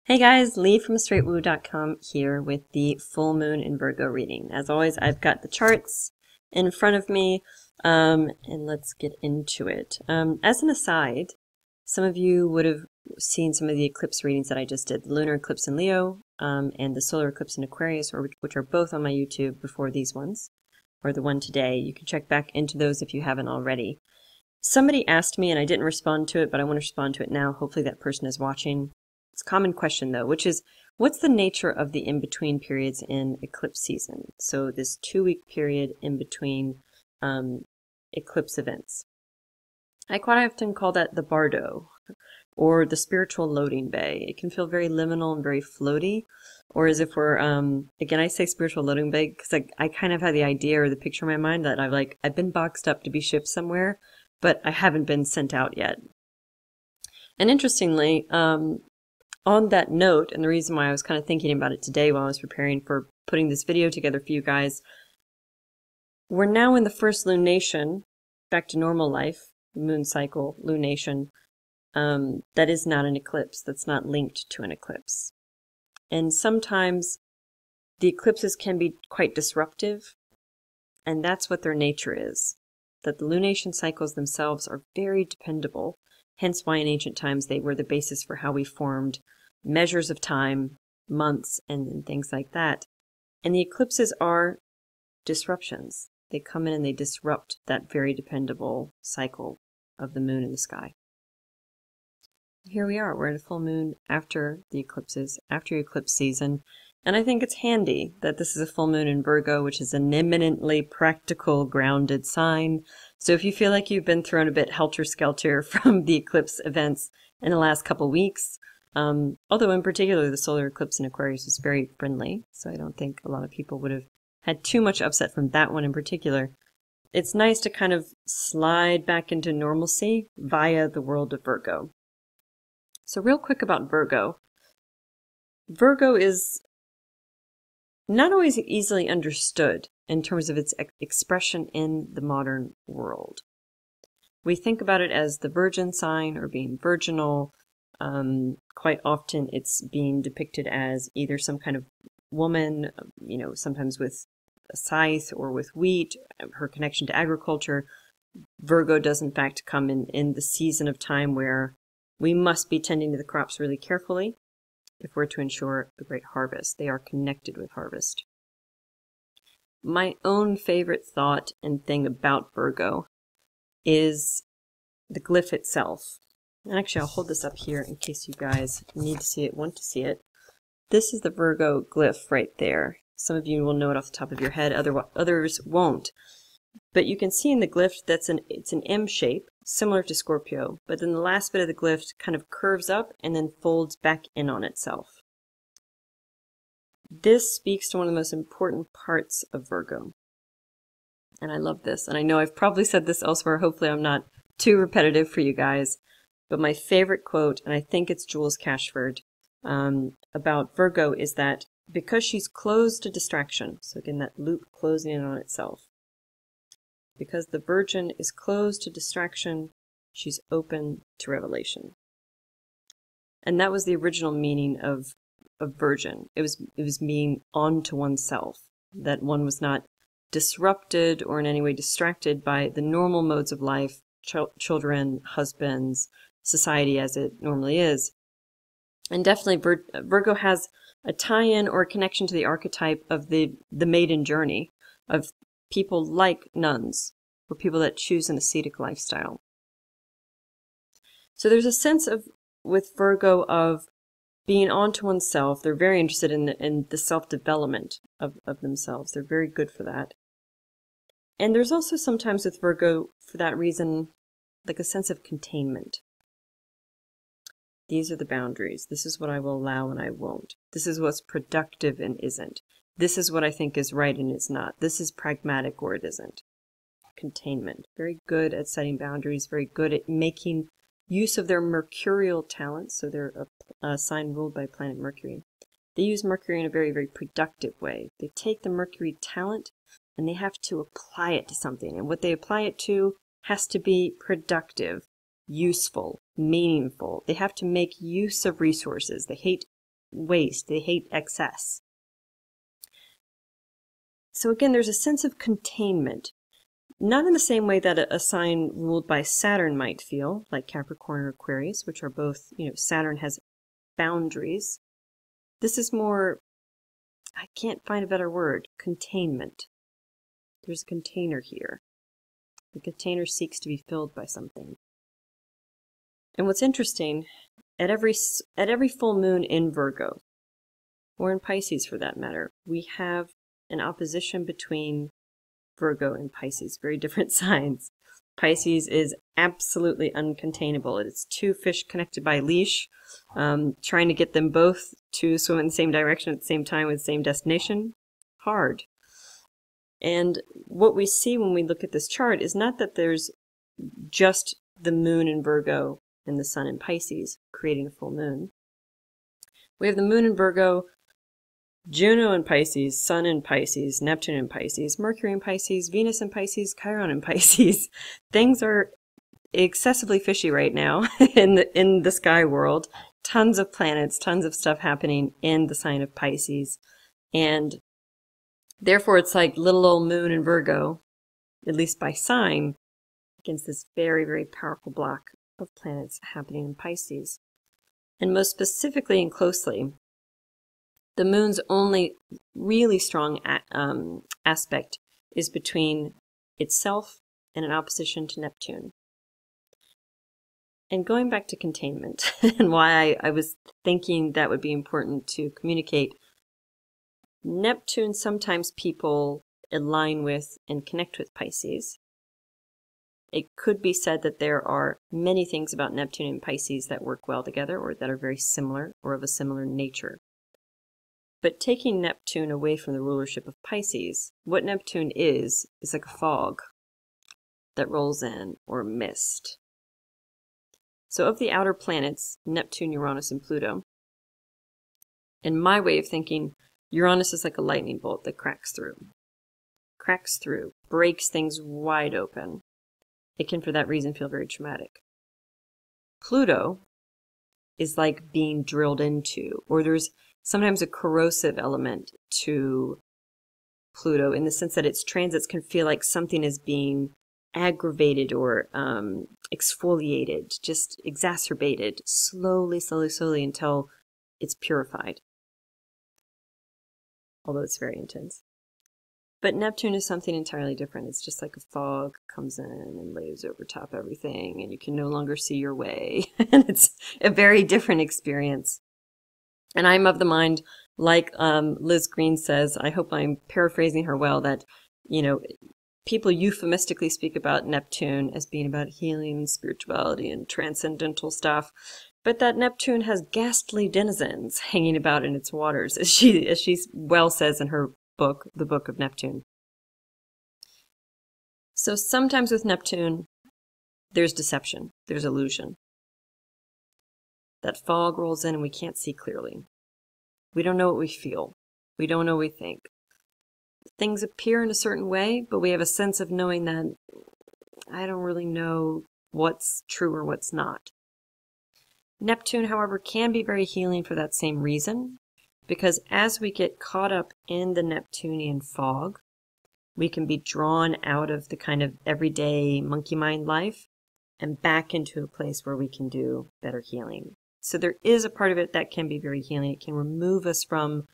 Hey guys, Lee from straightwoo.com here with the full moon in Virgo reading. As always, I've got the charts in front of me, and let's get into it. As an aside, some of you would have seen some of the eclipse readings that I just did, the lunar eclipse in Leo and the solar eclipse in Aquarius, which are both on my YouTube before these ones, or the one today. You can check back into those if you haven't already. Somebody asked me, and I didn't respond to it, but I want to respond to it now. Hopefully that person is watching. It's a common question, though, which is, what's the nature of the in-between periods in eclipse season? So this 2-week period in between eclipse events. I quite often call that the bardo, or the spiritual loading bay. It can feel very liminal and very floaty, or as if we're, again, I say spiritual loading bay because I kind of had the idea or the picture in my mind that I've been boxed up to be shipped somewhere, but I haven't been sent out yet. And interestingly, on that note, and the reason why I was kind of thinking about it today while I was preparing for putting this video together for you guys, we're now in the first lunation, back to normal life, moon cycle, lunation, that is not an eclipse, that's not linked to an eclipse. And sometimes the eclipses can be quite disruptive, and that's what their nature is, that the lunation cycles themselves are very dependable, hence why in ancient times they were the basis for how we formed measures of time, months, and things like that. And the eclipses are disruptions. They come in and they disrupt that very dependable cycle of the moon in the sky. Here we are. We're in a full moon after the eclipses, after eclipse season. And I think it's handy that this is a full moon in Virgo, which is an eminently practical, grounded sign. So if you feel like you've been thrown a bit helter-skelter from the eclipse events in the last couple weeks, although in particular the solar eclipse in Aquarius was very friendly, so I don't think a lot of people would have had too much upset from that one in particular, it's nice to kind of slide back into normalcy via the world of Virgo. So real quick about Virgo. Virgo is not always easily understood in terms of its expression in the modern world. We think about it as the virgin sign or being virginal. Quite often it's being depicted as either some kind of woman, sometimes with a scythe or with wheat, her connection to agriculture. Virgo does in fact come in the season of time where we must be tending to the crops really carefully if we're to ensure a great harvest. They are connected with harvest. My own favorite thought and thing about Virgo is the glyph itself. And actually, I'll hold this up here in case you guys need to see it, want to see it. This is the Virgo glyph right there. Some of you will know it off the top of your head, others won't. But you can see in the glyph it's an M shape, similar to Scorpio, but then the last bit of the glyph kind of curves up and then folds back in on itself. This speaks to one of the most important parts of Virgo. And I love this. And I know I've probably said this elsewhere. Hopefully I'm not too repetitive for you guys. But my favorite quote, and I think it's Jules Cashford, about Virgo is that because she's closed to distraction, so again that loop closing in on itself, because the Virgin is closed to distraction, she's open to revelation. And that was the original meaning of Virgin. It was being on to oneself, that one was not disrupted or in any way distracted by the normal modes of life, children, husbands, society as it normally is. And definitely Virgo has a tie-in or a connection to the archetype of the maiden journey, of people like nuns, or people that choose an ascetic lifestyle. So there's a sense with Virgo of being on to oneself. They're very interested in the self-development of themselves. They're very good for that. And there's also sometimes with Virgo, for that reason, like a sense of containment. These are the boundaries. This is what I will allow and I won't. This is what's productive and isn't. This is what I think is right and it's not. This is pragmatic or it isn't. Containment. Very good at setting boundaries, very good at making use of their mercurial talents. So they're a sign ruled by planet Mercury. They use Mercury in a very, very productive way. They take the Mercury talent and they have to apply it to something. And what they apply it to has to be productive, useful, meaningful. They have to make use of resources. They hate waste. They hate excess. So again, there's a sense of containment. Not in the same way that a sign ruled by Saturn might feel, like Capricorn or Aquarius, which are both, Saturn has boundaries. This is more, I can't find a better word, containment. There's a container here. The container seeks to be filled by something. And what's interesting, at every full moon in Virgo, or in Pisces for that matter, we have an opposition between Virgo and Pisces, very different signs. Pisces is absolutely uncontainable. It's two fish connected by a leash, trying to get them both to swim in the same direction at the same time with the same destination. Hard. And what we see when we look at this chart is not that there's just the moon in Virgo and the sun in Pisces creating a full moon. We have the moon in Virgo, Juno in Pisces, Sun in Pisces, Neptune in Pisces, Mercury in Pisces, Venus in Pisces, Chiron in Pisces. Things are excessively fishy right now in the sky world. Tons of planets, tons of stuff happening in the sign of Pisces. And therefore it's like little old moon in Virgo, at least by sign, against this very, very powerful block of planets happening in Pisces. And most specifically and closely, the moon's only really strong aspect is between itself and an opposition to Neptune. And going back to containment, and why I was thinking that would be important to communicate, Neptune sometimes people align with and connect with Pisces. It could be said that there are many things about Neptune and Pisces that work well together, or that are very similar, or of a similar nature. But taking Neptune away from the rulership of Pisces, what Neptune is like a fog that rolls in, or mist. So of the outer planets, Neptune, Uranus, and Pluto, in my way of thinking, Uranus is like a lightning bolt that cracks through, breaks things wide open. It can, for that reason, feel very traumatic. Pluto is like being drilled into, or there's sometimes a corrosive element to Pluto in the sense that its transits can feel like something is being aggravated or exfoliated, just exacerbated, slowly until it's purified. Although it's very intense. But Neptune is something entirely different. It's just like a fog comes in and lays over top everything, and you can no longer see your way. And it's a very different experience. And I'm of the mind, like Liz Green says, I hope I'm paraphrasing her well, that, people euphemistically speak about Neptune as being about healing, spirituality, and transcendental stuff, but that Neptune has ghastly denizens hanging about in its waters, as she well says in her book, The Book of Neptune. So sometimes with Neptune, there's deception, there's illusion. That fog rolls in and we can't see clearly. We don't know what we feel. We don't know what we think. Things appear in a certain way, but we have a sense of knowing that I don't really know what's true or what's not. Neptune, however, can be very healing for that same reason, because as we get caught up in the Neptunian fog, we can be drawn out of the kind of everyday monkey mind life and back into a place where we can do better healing. So there is a part of it that can be very healing. It can remove us from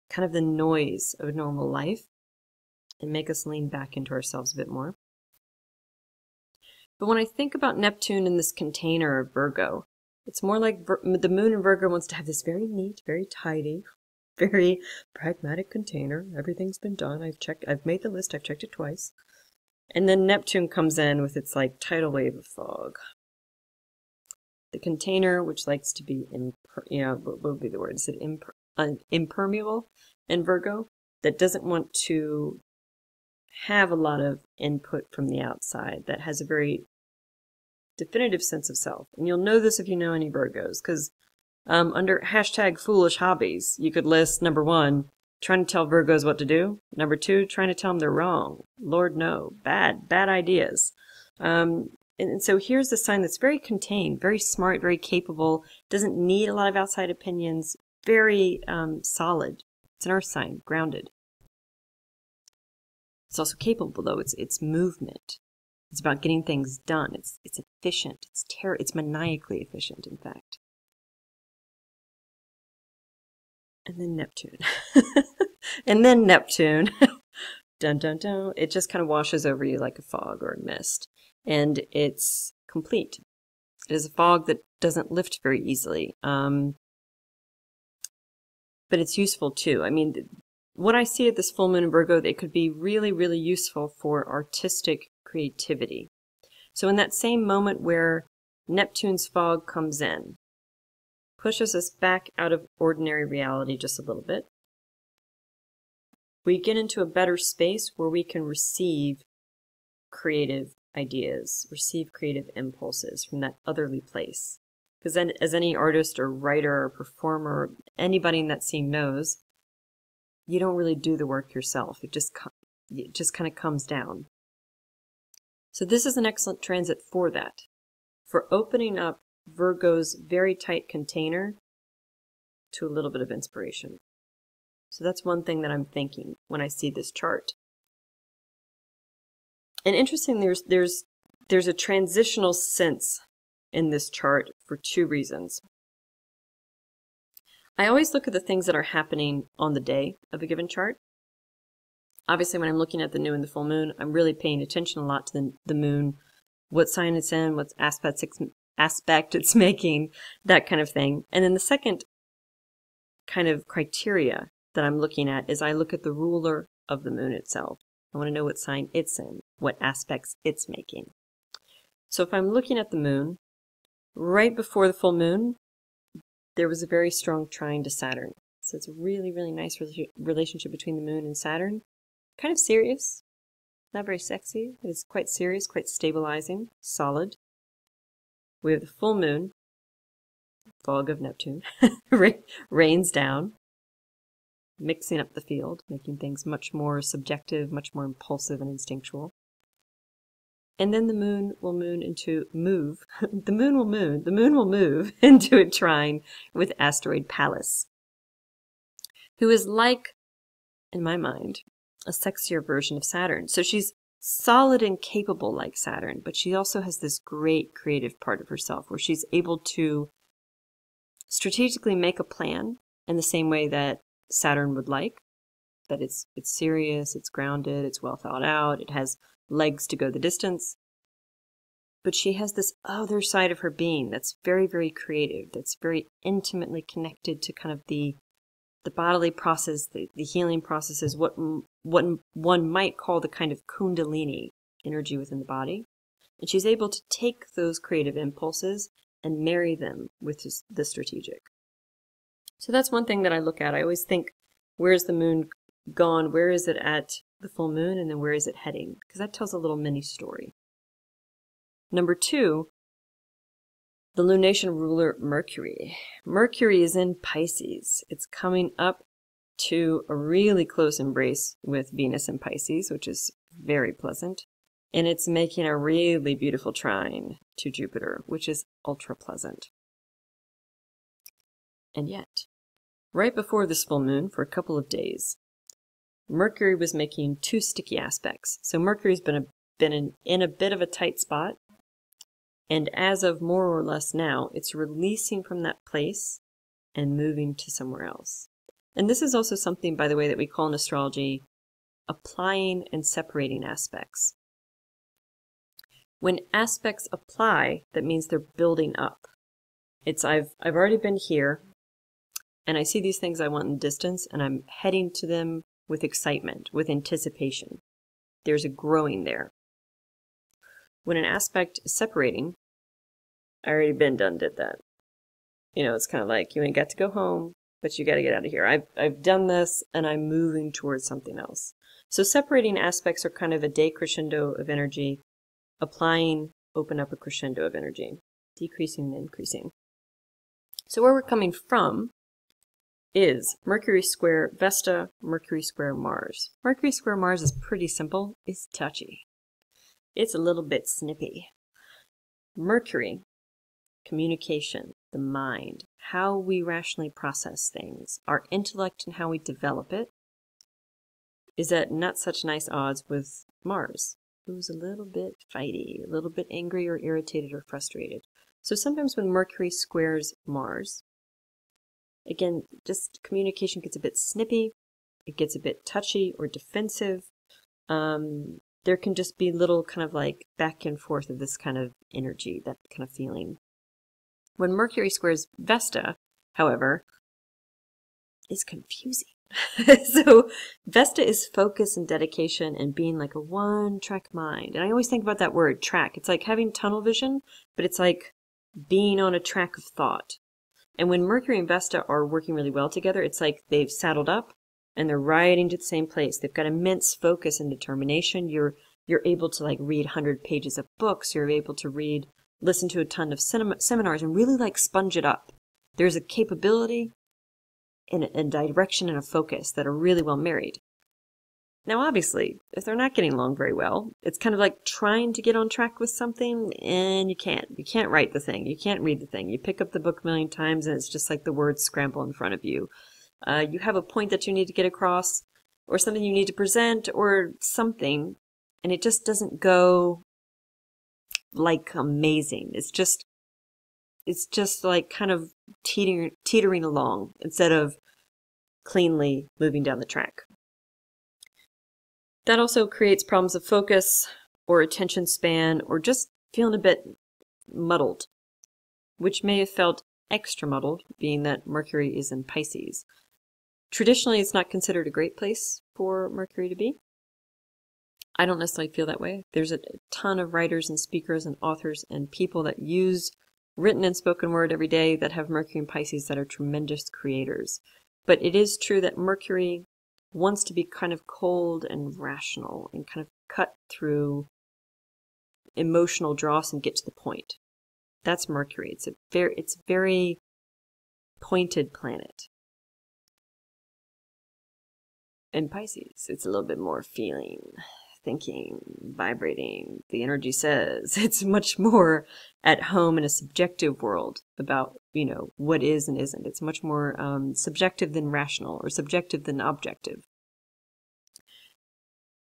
kind of the noise of normal life and make us lean back into ourselves a bit more. But when I think about Neptune in this container of Virgo, it's more like the moon in Virgo wants to have this very neat, very tidy, very pragmatic container. Everything's been done. I've made the list. I've checked it twice. And then Neptune comes in with its like tidal wave of fog. The container, which likes to be, what would be the word? Is it impermeable in Virgo? That doesn't want to have a lot of input from the outside. That has a very definitive sense of self. And you'll know this if you know any Virgos, because under #foolish-hobbies, you could list, number 1, trying to tell Virgos what to do. Number 2, trying to tell them they're wrong. Lord, no. Bad ideas. And so here's the sign that's very contained, very smart, very capable, doesn't need a lot of outside opinions, very solid. It's an earth sign, grounded. It's also capable, though. It's movement. It's about getting things done. It's efficient. It's maniacally efficient, in fact. And then Neptune. And then Neptune. Dun dun dun. It just kind of washes over you like a fog or a mist. And it's complete. It is a fog that doesn't lift very easily. But it's useful too. I mean, what I see at this full moon in Virgo, it could be really, really useful for artistic creativity. So in that same moment where Neptune's fog comes in, pushes us back out of ordinary reality just a little bit, we get into a better space where we can receive creative ideas, receive creative impulses from that otherly place. Because then, as any artist or writer or performer, anybody in that scene knows, you don't really do the work yourself. It just kind of comes down. So this is an excellent transit for that, for opening up Virgo's very tight container to a little bit of inspiration. So that's one thing that I'm thinking when I see this chart. And interesting, there's a transitional sense in this chart for two reasons. I always look at the things that are happening on the day of a given chart. Obviously, when I'm looking at the new and the full moon, I'm really paying attention a lot to the moon, what sign it's in, what aspect it's making, that kind of thing. And then the second kind of criteria that I'm looking at is I look at the ruler of the moon itself. I want to know what sign it's in, what aspects it's making. So if I'm looking at the moon, right before the full moon, there was a very strong trine to Saturn. So it's a really, really nice relationship between the moon and Saturn. Kind of serious, not very sexy, but it's quite serious, quite stabilizing, solid. We have the full moon, fog of Neptune, rains down, mixing up the field, making things much more subjective, much more impulsive and instinctual. And then the moon will move into a trine with asteroid Pallas, who is like, in my mind, a sexier version of Saturn. So she's solid and capable like Saturn, but she also has this great creative part of herself where she's able to strategically make a plan in the same way that Saturn would like, that it's serious, it's grounded, it's well thought out, it has legs to go the distance. But she has this other side of her being that's very, very creative, that's very intimately connected to kind of the bodily process, the healing processes, what one might call the kind of kundalini energy within the body. And she's able to take those creative impulses and marry them with the strategic. So that's one thing that I look at. I always think, where's the moon gone? Where is it at the full moon? And then where is it heading? Because that tells a little mini story. Number two, the lunation ruler Mercury. Mercury is in Pisces. It's coming up to a really close embrace with Venus in Pisces, which is very pleasant. And it's making a really beautiful trine to Jupiter, which is ultra pleasant. And yet, right before this full moon, for a couple of days, Mercury was making two sticky aspects. So Mercury's been in a bit of a tight spot. And as of more or less now, it's releasing from that place and moving to somewhere else. And this is also something, by the way, that we call in astrology applying and separating aspects. When aspects apply, that means they're building up. It's I've already been here, and I see these things I want in the distance, and I'm heading to them with excitement, with anticipation. There's a growing there. When an aspect is separating, I already been done did that. You know, it's kind of like you ain't got to go home, but you got to get out of here. I've done this, and I'm moving towards something else. So separating aspects are kind of a day crescendo of energy. Applying, open up a crescendo of energy. Decreasing and increasing. So where we're coming from is Mercury square Vesta, Mercury square Mars. Mercury square Mars is pretty simple. It's touchy. It's a little bit snippy. Mercury, communication, the mind, how we rationally process things, our intellect and how we develop it, is at not such nice odds with Mars, who's a little bit fighty, a little bit angry or irritated or frustrated. So sometimes when Mercury squares Mars, again, just communication gets a bit snippy, it gets a bit touchy or defensive. There can just be little kind of like back and forth of this kind of energy, that kind of feeling. When Mercury squares Vesta, however, is confusing. So Vesta is focus and dedication and being like a one-track mind. And I always think about that word, track. It's like having tunnel vision, but it's like being on a track of thought. And when Mercury and Vesta are working really well together, it's like they've saddled up and they're riding to the same place. They've got immense focus and determination. You're able to like read 100 pages of books. You're able to listen to a ton of seminars and really like sponge it up. There's a capability and a direction and a focus that are really well married. Now, obviously, if they're not getting along very well, it's kind of like trying to get on track with something and you can't. You can't write the thing. You can't read the thing. You pick up the book a million times and it's just like the words scramble in front of you. You have a point that you need to get across or something you need to present or something, and it just doesn't go like amazing. It's just like kind of teetering along instead of cleanly moving down the track. That also creates problems of focus or attention span or just feeling a bit muddled, which may have felt extra muddled, being that Mercury is in Pisces. Traditionally, it's not considered a great place for Mercury to be. I don't necessarily feel that way. There's a ton of writers and speakers and authors and people that use written and spoken word every day that have Mercury and Pisces that are tremendous creators. But it is true that Mercury wants to be kind of cold and rational and kind of cut through emotional dross and get to the point. That's Mercury. It's a very pointed planet. In Pisces, it's a little bit more feeling, thinking, vibrating. The energy says it's much more at home in a subjective world about, what is and isn't. It's much more subjective than rational or subjective than objective.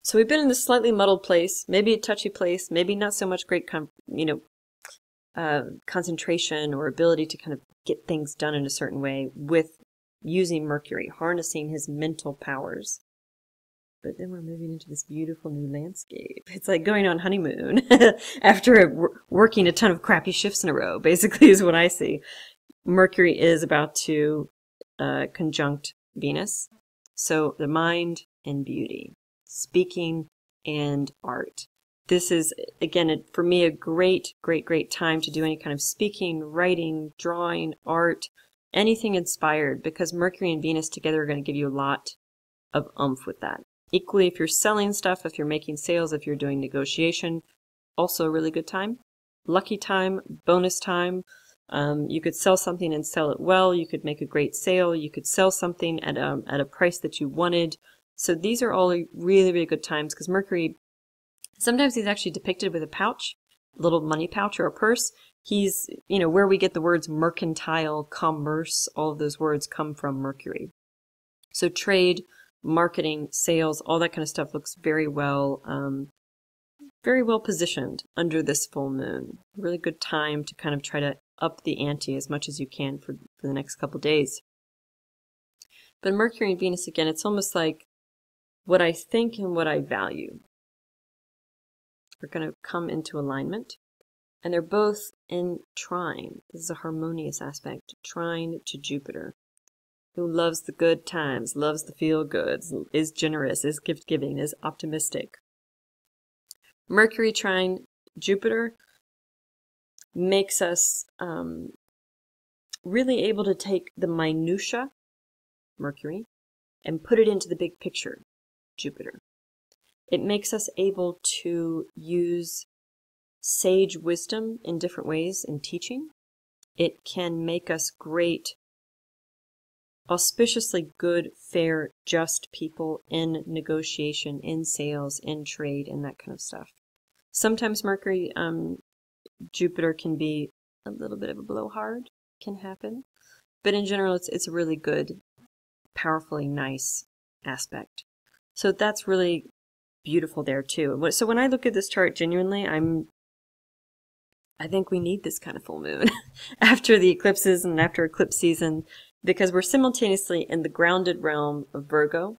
So we've been in this slightly muddled place, maybe a touchy place, maybe not so much great, concentration or ability to kind of get things done in a certain way with using Mercury, harnessing his mental powers. But then we're moving into this beautiful new landscape. It's like going on honeymoon after working a ton of crappy shifts in a row, basically, is what I see. Mercury is about to conjunct Venus. So the mind and beauty, speaking and art. This is, again, for me, a great, great, great time to do any kind of speaking, writing, drawing, art, anything inspired, because Mercury and Venus together are going to give you a lot of oomph with that. Equally, if you're selling stuff, if you're making sales, if you're doing negotiation, also a really good time. Lucky time, bonus time. You could sell something and sell it well. You could make a great sale. You could sell something at a price that you wanted. So these are all really, really good times because Mercury, sometimes he's actually depicted with a pouch, a little money pouch or a purse. He's, where we get the words mercantile, commerce, all of those words come from Mercury. So trade, marketing, sales, all that kind of stuff looks very well positioned under this full moon. Really good time to kind of try to up the ante as much as you can for the next couple days. But Mercury and Venus, again, it's almost like what I think and what I value are going to come into alignment. And they're both in trine. This is a harmonious aspect. Trine to Jupiter, who loves the good times, loves the feel-goods, is generous, is gift-giving, is optimistic. Mercury trine Jupiter makes us really able to take the minutia, Mercury, and put it into the big picture, Jupiter. It makes us able to use sage wisdom in different ways in teaching. It can make us great, auspiciously good, fair, just people in negotiation, in sales, in trade, and that kind of stuff. Sometimes Mercury, Jupiter can be a little bit of a blowhard, can happen. But in general, it's a really good, powerfully nice aspect. So that's really beautiful there too. So when I look at this chart, genuinely, I think we need this kind of full moon after the eclipses and after eclipse season, because we're simultaneously in the grounded realm of Virgo,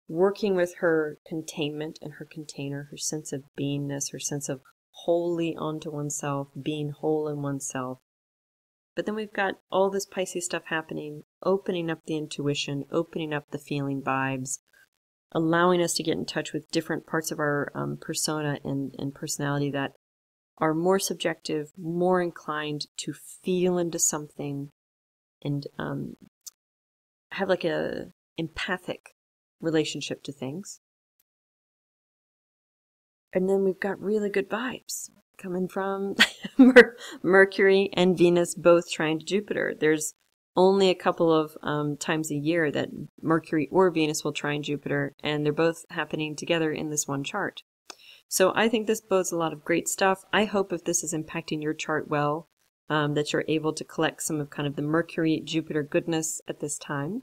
working with her containment and her container, her sense of beingness, her sense of wholly onto oneself, being whole in oneself. But then we've got all this Pisces stuff happening, opening up the intuition, opening up the feeling vibes, allowing us to get in touch with different parts of our persona and personality that are more subjective, more inclined to feel into something and have like a empathic relationship to things. And then we've got really good vibes coming from Mercury and Venus both trying to Jupiter. There's only a couple of times a year that Mercury or Venus will trine Jupiter, and they're both happening together in this one chart. So I think this bodes a lot of great stuff. I hope if this is impacting your chart well, that you're able to collect some of kind of the Mercury-Jupiter goodness at this time.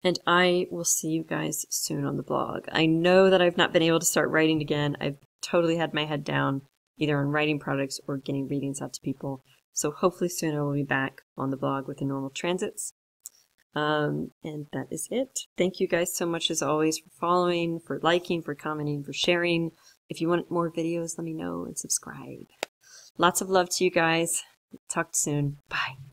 And I will see you guys soon on the blog. I know that I've not been able to start writing again. I've totally had my head down, either on writing products or getting readings out to people. So hopefully soon I will be back on the blog with the normal transits. And that is it. Thank you guys so much as always for following, for liking, for commenting, for sharing. If you want more videos, let me know and subscribe. Lots of love to you guys. Talk soon. Bye.